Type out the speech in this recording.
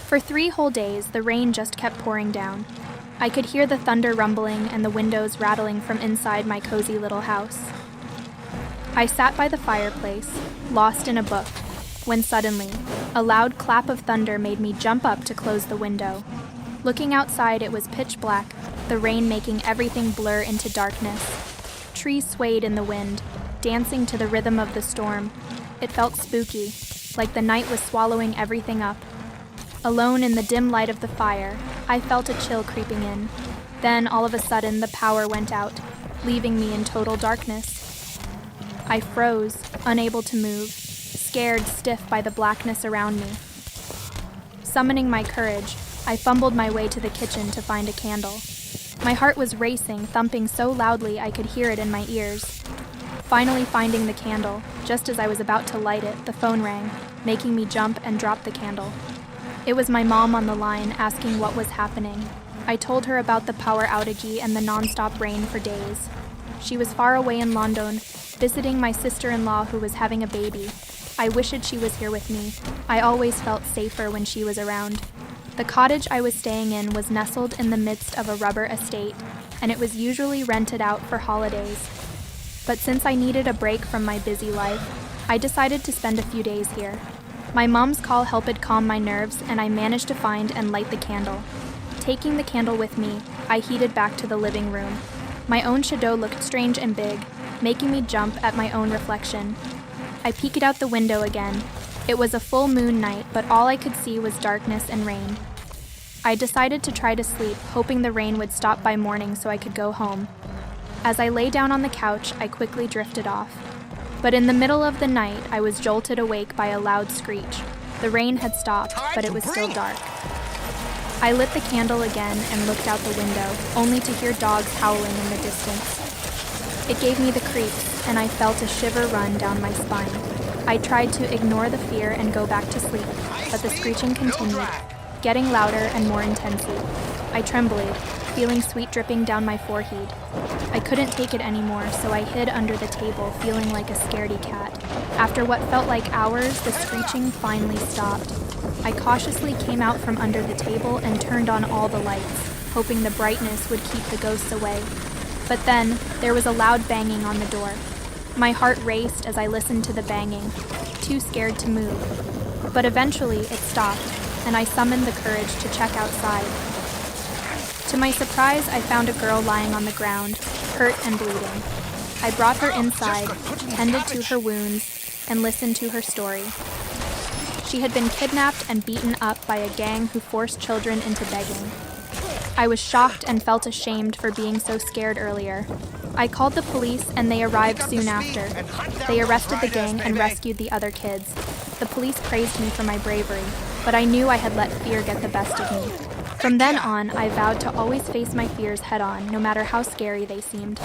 For 3 whole days, the rain just kept pouring down. I could hear the thunder rumbling and the windows rattling from inside my cozy little house. I sat by the fireplace, lost in a book, when suddenly, a loud clap of thunder made me jump up to close the window. Looking outside, it was pitch black, the rain making everything blur into darkness. Trees swayed in the wind, dancing to the rhythm of the storm. It felt spooky, like the night was swallowing everything up. Alone in the dim light of the fire, I felt a chill creeping in. Then, all of a sudden, the power went out, leaving me in total darkness. I froze, unable to move, scared stiff by the blackness around me. Summoning my courage, I fumbled my way to the kitchen to find a candle. My heart was racing, thumping so loudly I could hear it in my ears. Finally finding the candle, just as I was about to light it, the phone rang, making me jump and drop the candle. It was my mom on the line asking what was happening. I told her about the power outage and the non-stop rain for days. She was far away in London, visiting my sister-in-law who was having a baby. I wished she was here with me. I always felt safer when she was around. The cottage I was staying in was nestled in the midst of a rubber estate, and it was usually rented out for holidays. But since I needed a break from my busy life, I decided to spend a few days here. My mom's call helped calm my nerves, and I managed to find and light the candle. Taking the candle with me, I headed back to the living room. My own shadow looked strange and big, making me jump at my own reflection. I peeked out the window again. It was a full moon night, but all I could see was darkness and rain. I decided to try to sleep, hoping the rain would stop by morning so I could go home. As I lay down on the couch, I quickly drifted off. But in the middle of the night, I was jolted awake by a loud screech. The rain had stopped, but it was still dark. I lit the candle again and looked out the window, only to hear dogs howling in the distance. It gave me the creeps, and I felt a shiver run down my spine. I tried to ignore the fear and go back to sleep, but the screeching continued, getting louder and more intensely. I trembled, feeling sweat dripping down my forehead. I couldn't take it anymore, so I hid under the table, feeling like a scaredy cat. After what felt like hours, the screeching finally stopped. I cautiously came out from under the table and turned on all the lights, hoping the brightness would keep the ghosts away. But then, there was a loud banging on the door. My heart raced as I listened to the banging, too scared to move. But eventually, it stopped, and I summoned the courage to check outside. To my surprise, I found a girl lying on the ground, hurt and bleeding. I brought her inside, tended to her wounds, and listened to her story. She had been kidnapped and beaten up by a gang who forced children into begging. I was shocked and felt ashamed for being so scared earlier. I called the police and they arrived soon after. They arrested the gang and rescued the other kids. The police praised me for my bravery, but I knew I had let fear get the best of me. From then on, I vowed to always face my fears head-on, no matter how scary they seemed.